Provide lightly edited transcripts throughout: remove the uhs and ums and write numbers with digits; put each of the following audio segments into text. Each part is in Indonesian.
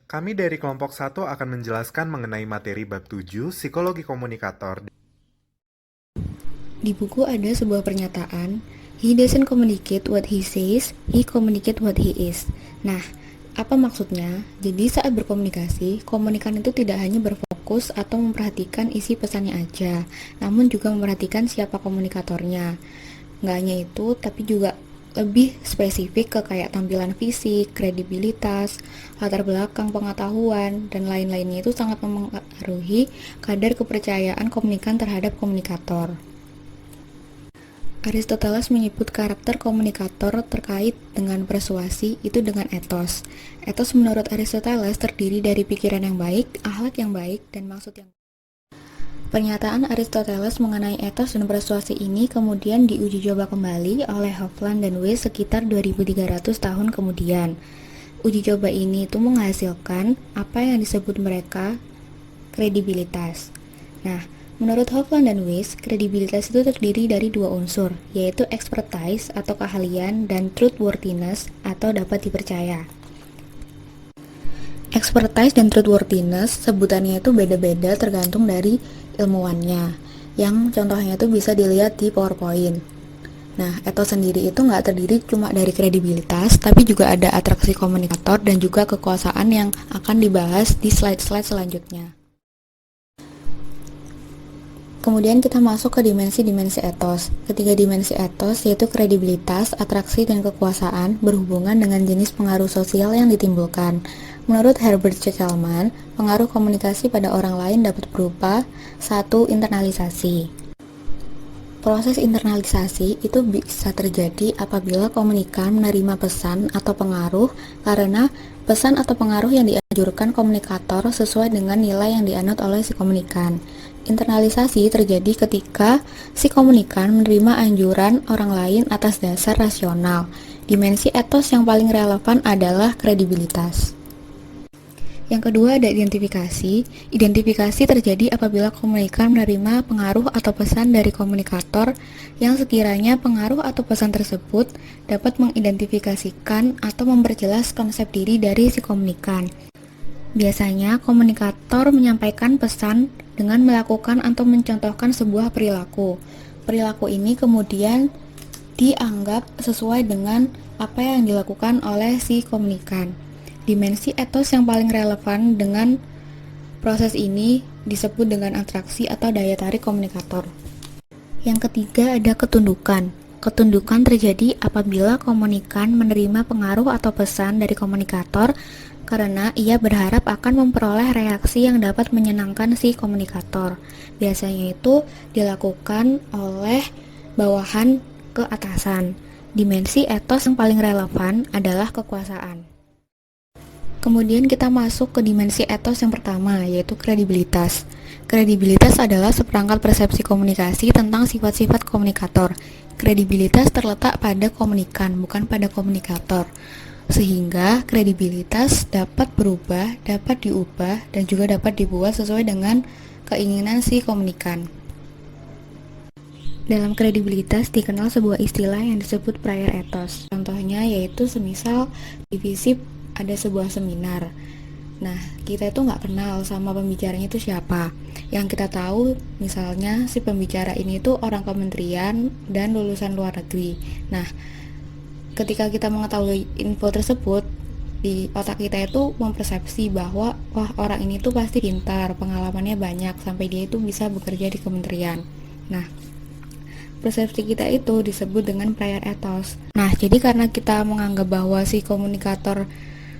Kami dari kelompok 1 akan menjelaskan mengenai materi bab 7, Psikologi Komunikator. Di buku ada sebuah pernyataan, "He doesn't communicate what he says, he communicate what he is." Nah, apa maksudnya? Jadi saat berkomunikasi, komunikan itu tidak hanya berfokus atau memperhatikan isi pesannya aja, namun juga memperhatikan siapa komunikatornya. Nggak hanya itu, tapi juga lebih spesifik ke kayak tampilan fisik, kredibilitas, latar belakang pengetahuan, dan lain-lainnya itu sangat mempengaruhi kadar kepercayaan komunikan terhadap komunikator. Aristoteles menyebut karakter komunikator terkait dengan persuasi itu dengan etos. Etos menurut Aristoteles terdiri dari pikiran yang baik, akhlak yang baik, dan maksud yang baik. Pernyataan Aristoteles mengenai etos dan persuasi ini kemudian diuji coba kembali oleh Hofland dan Weiss sekitar 2300 tahun kemudian. Uji coba ini itu menghasilkan apa yang disebut mereka kredibilitas. Nah, menurut Hofland dan Weiss, kredibilitas itu terdiri dari dua unsur, yaitu expertise atau keahlian dan truthworthiness atau dapat dipercaya. Expertise dan truthworthiness sebutannya itu beda-beda tergantung dari ilmuwannya, yang contohnya itu bisa dilihat di PowerPoint. Nah, etos sendiri itu nggak terdiri cuma dari kredibilitas, tapi juga ada atraksi komunikator dan juga kekuasaan yang akan dibahas di slide-slide selanjutnya. Kemudian kita masuk ke dimensi-dimensi etos. Ketiga dimensi etos yaitu kredibilitas, atraksi, dan kekuasaan berhubungan dengan jenis pengaruh sosial yang ditimbulkan. Menurut Herbert C. Kellman, pengaruh komunikasi pada orang lain dapat berupa 1. Internalisasi. Proses internalisasi itu bisa terjadi apabila komunikan menerima pesan atau pengaruh karena pesan atau pengaruh yang dianjurkan komunikator sesuai dengan nilai yang dianut oleh si komunikan. Internalisasi terjadi ketika si komunikan menerima anjuran orang lain atas dasar rasional. Dimensi etos yang paling relevan adalah kredibilitas. Yang kedua ada identifikasi. Identifikasi terjadi apabila komunikan menerima pengaruh atau pesan dari komunikator yang sekiranya pengaruh atau pesan tersebut dapat mengidentifikasikan atau memperjelas konsep diri dari si komunikan. Biasanya komunikator menyampaikan pesan dengan melakukan atau mencontohkan sebuah perilaku. Perilaku ini kemudian dianggap sesuai dengan apa yang dilakukan oleh si komunikan. Dimensi etos yang paling relevan dengan proses ini disebut dengan atraksi atau daya tarik komunikator. Yang ketiga ada ketundukan. Ketundukan terjadi apabila komunikan menerima pengaruh atau pesan dari komunikator karena ia berharap akan memperoleh reaksi yang dapat menyenangkan si komunikator. Biasanya itu dilakukan oleh bawahan ke atasan. Dimensi etos yang paling relevan adalah kekuasaan. Kemudian kita masuk ke dimensi etos yang pertama, yaitu kredibilitas. Kredibilitas adalah seperangkat persepsi komunikasi tentang sifat-sifat komunikator. Kredibilitas terletak pada komunikan, bukan pada komunikator. Sehingga kredibilitas dapat berubah, dapat diubah, dan juga dapat dibuat sesuai dengan keinginan si komunikan. Dalam kredibilitas dikenal sebuah istilah yang disebut prior ethos. Contohnya yaitu semisal divisi ada sebuah seminar. Nah, kita itu nggak kenal sama pembicaranya itu siapa. Yang kita tahu, misalnya si pembicara ini tuh orang kementerian dan lulusan luar negeri. Nah, ketika kita mengetahui info tersebut, di otak kita itu mempersepsi bahwa wah orang ini tuh pasti pintar, pengalamannya banyak, sampai dia itu bisa bekerja di kementerian. Nah, persepsi kita itu disebut dengan prior ethos. Nah, jadi karena kita menganggap bahwa si komunikator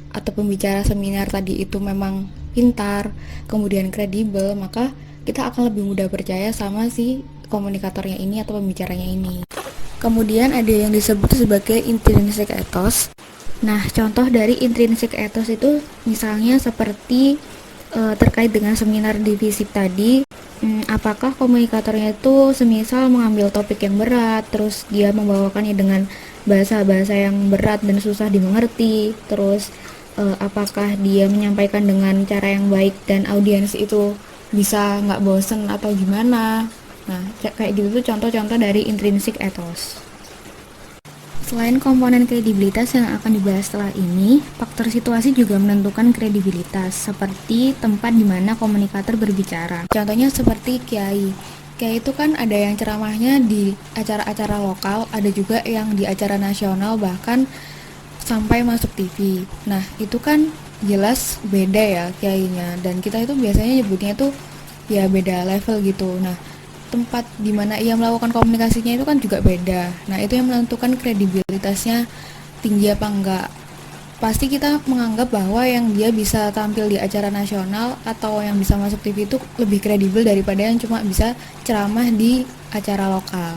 atau pembicara seminar tadi itu memang pintar, kemudian kredibel, maka kita akan lebih mudah percaya sama si komunikatornya ini atau pembicaranya ini. Kemudian ada yang disebut sebagai intrinsic ethos. Nah, contoh dari intrinsic ethos itu misalnya seperti terkait dengan seminar divisi tadi, apakah komunikatornya itu semisal mengambil topik yang berat, terus dia membawakannya dengan bahasa-bahasa yang berat dan susah dimengerti, terus apakah dia menyampaikan dengan cara yang baik dan audiens itu bisa nggak bosen atau gimana. Nah, kayak gitu tuh contoh-contoh dari intrinsic ethos. Selain komponen kredibilitas yang akan dibahas setelah ini, faktor situasi juga menentukan kredibilitas, seperti tempat di mana komunikator berbicara. Contohnya seperti kiai. Kiai itu kan ada yang ceramahnya di acara-acara lokal, ada juga yang di acara nasional, bahkan sampai masuk TV. Nah, itu kan jelas beda ya kiainya, dan kita itu biasanya nyebutnya itu ya beda level gitu. Nah, tempat di mana ia melakukan komunikasinya itu kan juga beda. Nah, itu yang menentukan kredibilitasnya tinggi apa enggak. Pasti kita menganggap bahwa yang dia bisa tampil di acara nasional atau yang bisa masuk TV itu lebih kredibel daripada yang cuma bisa ceramah di acara lokal.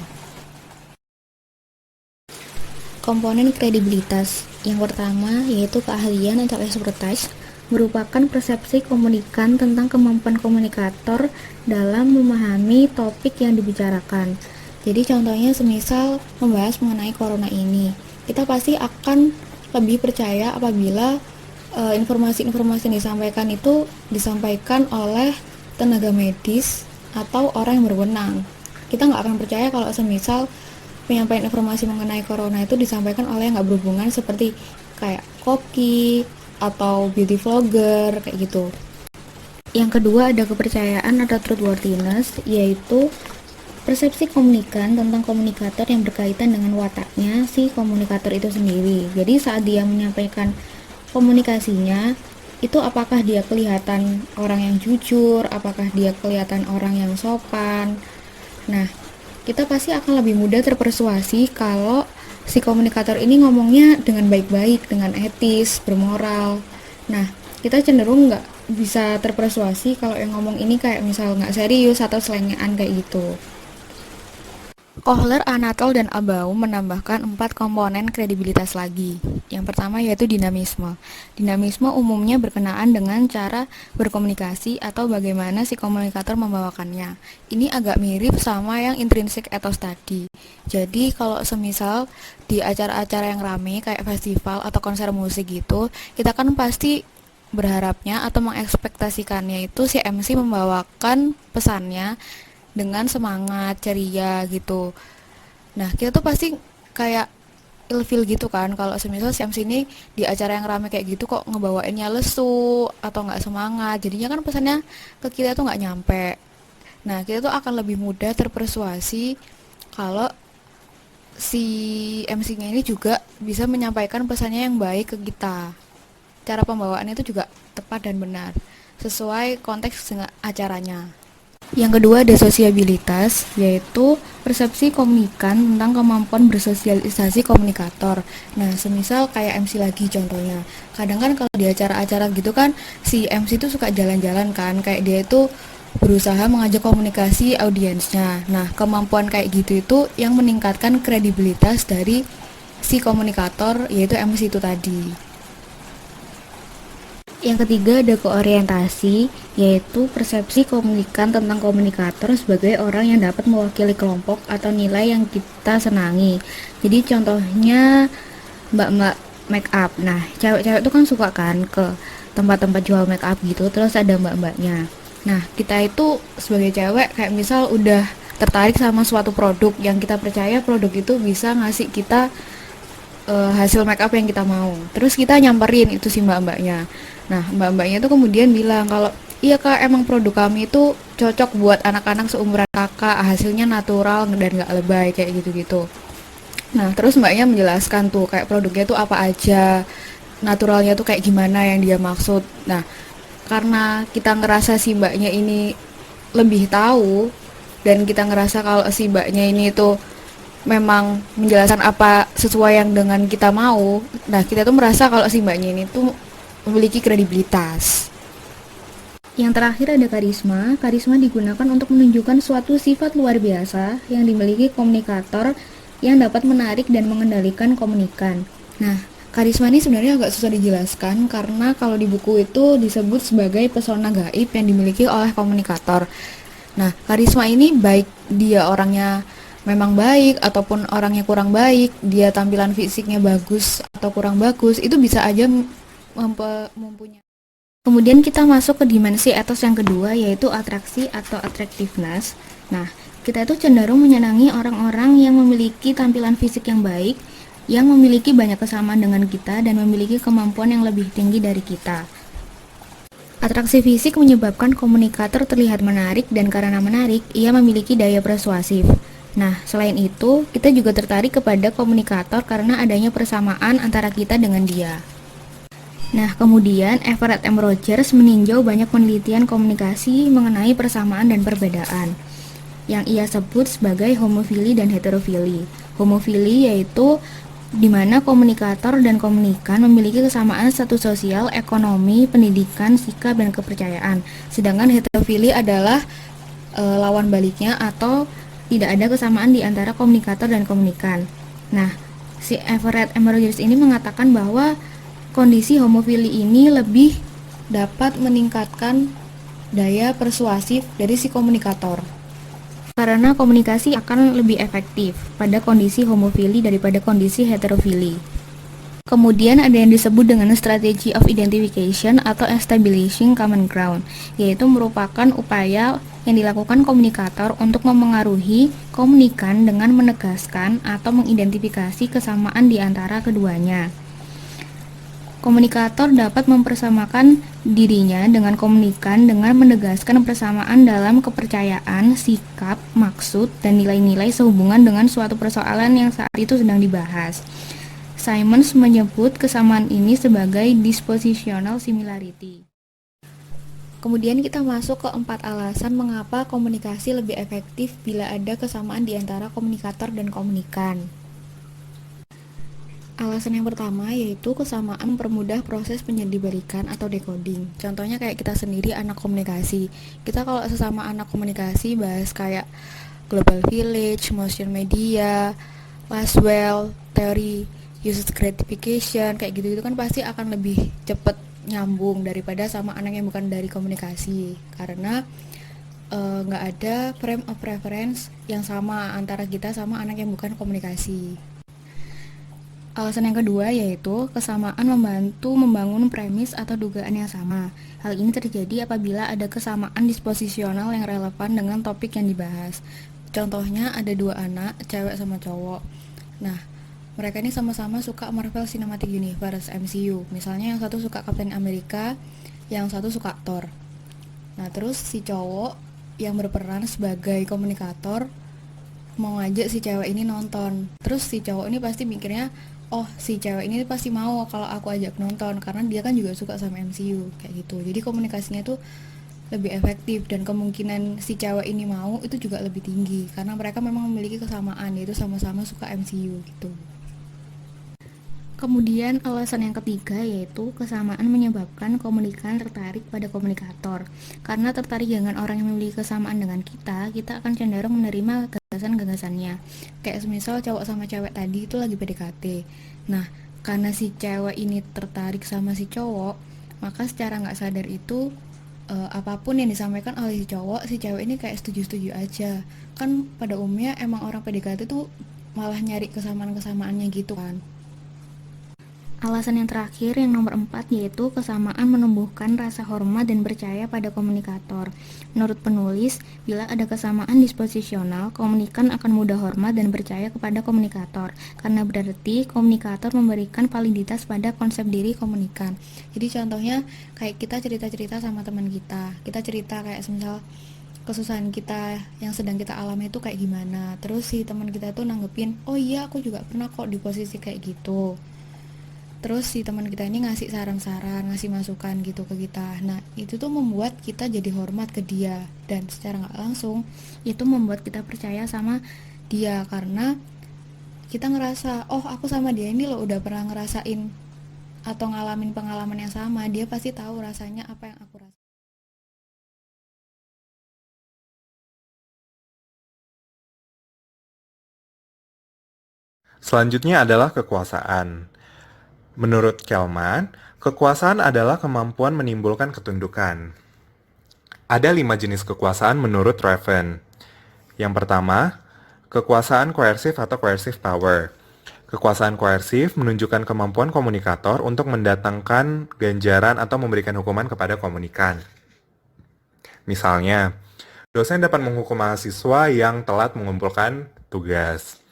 Komponen kredibilitas. Yang pertama yaitu keahlian atau expertise, merupakan persepsi komunikan tentang kemampuan komunikator dalam memahami topik yang dibicarakan. Jadi contohnya semisal membahas mengenai corona ini, kita pasti akan lebih percaya apabila informasi-informasi yang disampaikan itu disampaikan oleh tenaga medis atau orang yang berwenang. Kita nggak akan percaya kalau semisal penyampaian informasi mengenai corona itu disampaikan oleh yang nggak berhubungan seperti kayak koki atau beauty vlogger kayak gitu. Yang kedua ada kepercayaan atau truthworthiness, yaitu persepsi komunikan tentang komunikator yang berkaitan dengan wataknya si komunikator itu sendiri. Jadi saat dia menyampaikan komunikasinya, itu apakah dia kelihatan orang yang jujur, apakah dia kelihatan orang yang sopan. Nah, kita pasti akan lebih mudah terpersuasi kalau si komunikator ini ngomongnya dengan baik-baik, dengan etis, bermoral. Nah, kita cenderung nggak bisa terpersuasi kalau yang ngomong ini kayak misal nggak serius atau selengean kayak gitu. Kohler, Anatol, dan Abaum menambahkan 4 komponen kredibilitas lagi. Yang pertama yaitu dinamisme. Dinamisme umumnya berkenaan dengan cara berkomunikasi atau bagaimana si komunikator membawakannya. Ini agak mirip sama yang intrinsik ethos tadi. Jadi kalau semisal di acara-acara yang rame kayak festival atau konser musik gitu, kita kan pasti berharapnya atau mengekspektasikannya itu si MC membawakan pesannya dengan semangat, ceria gitu. Nah, kita tuh pasti kayak ilfeel gitu kan kalau semisal si MC ini di acara yang rame kayak gitu kok ngebawainnya lesu atau nggak semangat. Jadinya kan pesannya ke kita tuh nggak nyampe. Nah, kita tuh akan lebih mudah terpersuasi kalau si MC-nya ini juga bisa menyampaikan pesannya yang baik ke kita. Cara pembawaannya itu juga tepat dan benar, sesuai konteks dengan acaranya. Yang kedua ada sosiabilitas, yaitu persepsi komunikan tentang kemampuan bersosialisasi komunikator. Nah, semisal kayak MC lagi contohnya. Kadang kan kalau di acara-acara gitu kan, si MC itu suka jalan-jalan kan, kayak dia itu berusaha mengajak komunikasi audiensnya. Nah, kemampuan kayak gitu itu yang meningkatkan kredibilitas dari si komunikator, yaitu MC itu tadi. Yang ketiga ada keorientasi, yaitu persepsi komunikan tentang komunikator sebagai orang yang dapat mewakili kelompok atau nilai yang kita senangi. Jadi contohnya mbak-mbak make up. Nah, cewek-cewek itu kan suka kan ke tempat-tempat jual make up gitu, terus ada mbak-mbaknya. Nah, kita itu sebagai cewek kayak misal udah tertarik sama suatu produk yang kita percaya produk itu bisa ngasih kita hasil make up yang kita mau. Terus kita nyamperin itu si mbak-mbaknya. Nah, mbak-mbaknya itu kemudian bilang kalau iya kak, emang produk kami itu cocok buat anak-anak seumuran kakak, hasilnya natural dan gak lebay kayak gitu-gitu. Nah, terus mbaknya menjelaskan tuh kayak produknya tuh apa aja, naturalnya tuh kayak gimana yang dia maksud. Nah, karena kita ngerasa si mbaknya ini lebih tahu dan kita ngerasa kalau si mbaknya ini tuh memang menjelaskan apa sesuai yang dengan kita mau. Nah, kita tuh merasa kalau si mbaknya ini tuh memiliki kredibilitas. Yang terakhir ada karisma. Karisma digunakan untuk menunjukkan suatu sifat luar biasa yang dimiliki komunikator yang dapat menarik dan mengendalikan komunikan. Nah, karisma ini sebenarnya agak susah dijelaskan karena kalau di buku itu disebut sebagai pesona gaib yang dimiliki oleh komunikator. Nah, karisma ini baik dia orangnya memang baik ataupun orangnya kurang baik, dia tampilan fisiknya bagus atau kurang bagus, itu bisa aja mempunyai. Kemudian kita masuk ke dimensi etos yang kedua, yaitu atraksi atau attractiveness. Nah, kita itu cenderung menyenangi orang-orang yang memiliki tampilan fisik yang baik yang memiliki banyak kesamaan dengan kita dan memiliki kemampuan yang lebih tinggi dari kita. Atraksi fisik menyebabkan komunikator terlihat menarik dan karena menarik, ia memiliki daya persuasif. Nah, selain itu, kita juga tertarik kepada komunikator karena adanya persamaan antara kita dengan dia. Nah, kemudian Everett M. Rogers meninjau banyak penelitian komunikasi mengenai persamaan dan perbedaan, yang ia sebut sebagai homofili dan heterofili. Homofili yaitu di mana komunikator dan komunikan memiliki kesamaan status sosial, ekonomi, pendidikan, sikap, dan kepercayaan. Sedangkan heterofili adalah lawan baliknya atau tidak ada kesamaan di antara komunikator dan komunikan. Nah, si Everett M. Rogers ini mengatakan bahwa kondisi homofili ini lebih dapat meningkatkan daya persuasif dari si komunikator. Karena komunikasi akan lebih efektif pada kondisi homofili daripada kondisi heterofili. Kemudian ada yang disebut dengan strategy of identification atau establishing common ground, yaitu merupakan upaya yang dilakukan komunikator untuk memengaruhi komunikan dengan menegaskan atau mengidentifikasi kesamaan di antara keduanya. Komunikator dapat mempersamakan dirinya dengan komunikan dengan menegaskan persamaan dalam kepercayaan, sikap, maksud, dan nilai-nilai sehubungan dengan suatu persoalan yang saat itu sedang dibahas. Simons menyebut kesamaan ini sebagai dispositional similarity. Kemudian kita masuk ke 4 alasan mengapa komunikasi lebih efektif bila ada kesamaan di antara komunikator dan komunikan. Alasan yang pertama yaitu kesamaan mempermudah proses penyelidiberikan atau decoding. Contohnya kayak kita sendiri anak komunikasi. Kita kalau sesama anak komunikasi bahas kayak global village, motion media, Laswell, teori user gratification, kayak gitu itu kan pasti akan lebih cepet nyambung daripada sama anak yang bukan dari komunikasi. Karena nggak ada frame of reference yang sama antara kita sama anak yang bukan komunikasi. Alasan yang kedua yaitu kesamaan membantu membangun premis atau dugaan yang sama. Hal ini terjadi apabila ada kesamaan disposisional yang relevan dengan topik yang dibahas. Contohnya ada 2 anak, cewek sama cowok. Nah, mereka ini sama-sama suka Marvel Cinematic Universe (MCU). Misalnya yang satu suka Captain America, yang satu suka Thor. Nah, terus si cowok yang berperan sebagai komunikator mau ngajak si cewek ini nonton. Terus si cowok ini pasti mikirnya, oh si cewek ini pasti mau kalau aku ajak nonton karena dia kan juga suka sama MCU kayak gitu. Jadi komunikasinya tuh lebih efektif dan kemungkinan si cewek ini mau itu juga lebih tinggi karena mereka memang memiliki kesamaan yaitu sama-sama suka MCU gitu. Kemudian alasan yang ketiga yaitu kesamaan menyebabkan komunikan tertarik pada komunikator. Karena tertarik dengan orang yang memiliki kesamaan dengan kita akan cenderung menerima gagasan-gagasannya. Kayak semisal cowok sama cewek tadi itu lagi PDKT. Nah, karena si cewek ini tertarik sama si cowok, maka secara nggak sadar itu apapun yang disampaikan oleh si cowok, si cewek ini kayak setuju-setuju aja. Kan pada umumnya emang orang PDKT tuh malah nyari kesamaan-kesamaannya gitu kan. Alasan yang terakhir, yang nomor 4, yaitu kesamaan menumbuhkan rasa hormat dan percaya pada komunikator. Menurut penulis, bila ada kesamaan disposisional, komunikan akan mudah hormat dan percaya kepada komunikator, karena berarti komunikator memberikan validitas pada konsep diri komunikan. Jadi contohnya, kayak kita cerita-cerita sama teman kita cerita kayak semisal kesusahan kita yang sedang kita alami itu kayak gimana, terus si teman kita tuh nanggepin, oh iya aku juga pernah kok di posisi kayak gitu. Terus si teman kita ini ngasih saran-saran, ngasih masukan gitu ke kita. Nah, itu tuh membuat kita jadi hormat ke dia. Dan secara gak langsung, itu membuat kita percaya sama dia. Karena kita ngerasa, oh aku sama dia ini loh udah pernah ngerasain atau ngalamin pengalaman yang sama. Dia pasti tahu rasanya apa yang aku rasain. Selanjutnya adalah kekuasaan. Menurut Kelman, kekuasaan adalah kemampuan menimbulkan ketundukan. Ada 5 jenis kekuasaan menurut Raven. Yang pertama, kekuasaan koersif atau coercive power. Kekuasaan koersif menunjukkan kemampuan komunikator untuk mendatangkan ganjaran atau memberikan hukuman kepada komunikan. Misalnya, dosen dapat menghukum mahasiswa yang telat mengumpulkan tugas.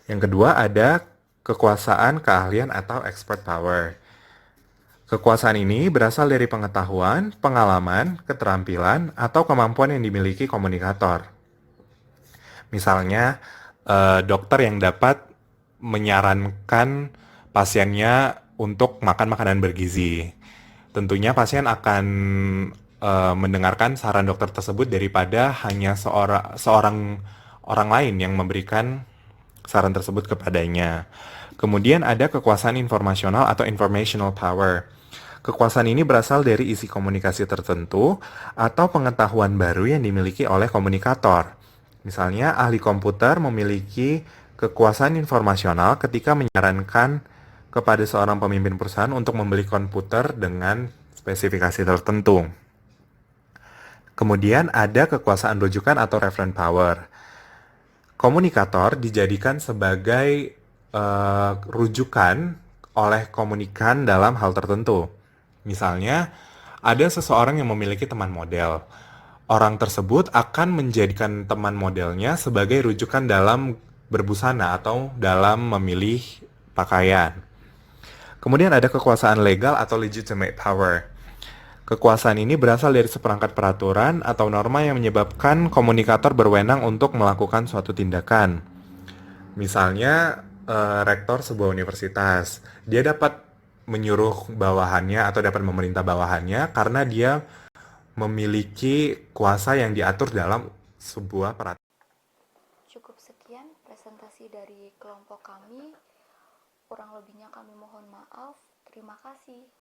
Yang kedua ada kekuasaan, keahlian, atau expert power. Kekuasaan ini berasal dari pengetahuan, pengalaman, keterampilan, atau kemampuan yang dimiliki komunikator. Misalnya, dokter yang dapat menyarankan pasiennya untuk makan makanan bergizi. Tentunya pasien akan mendengarkan saran dokter tersebut daripada hanya seorang orang lain yang memberikan saran tersebut kepadanya. Kemudian ada kekuasaan informasional atau informational power. Kekuasaan ini berasal dari isi komunikasi tertentu atau pengetahuan baru yang dimiliki oleh komunikator. Misalnya, ahli komputer memiliki kekuasaan informasional ketika menyarankan kepada seorang pemimpin perusahaan untuk membeli komputer dengan spesifikasi tertentu. Kemudian ada kekuasaan rujukan atau reference power. Komunikator dijadikan sebagai rujukan oleh komunikan dalam hal tertentu. Misalnya, ada seseorang yang memiliki teman model. Orang tersebut akan menjadikan teman modelnya sebagai rujukan dalam berbusana atau dalam memilih pakaian. Kemudian ada kekuasaan legal atau legitimate power. Kekuasaan ini berasal dari seperangkat peraturan atau norma yang menyebabkan komunikator berwenang untuk melakukan suatu tindakan. Misalnya, rektor sebuah universitas, dia dapat menyuruh bawahannya atau dapat memerintah bawahannya karena dia memiliki kuasa yang diatur dalam sebuah peraturan. Cukup sekian presentasi dari kelompok kami. Kurang lebihnya kami mohon maaf. Terima kasih.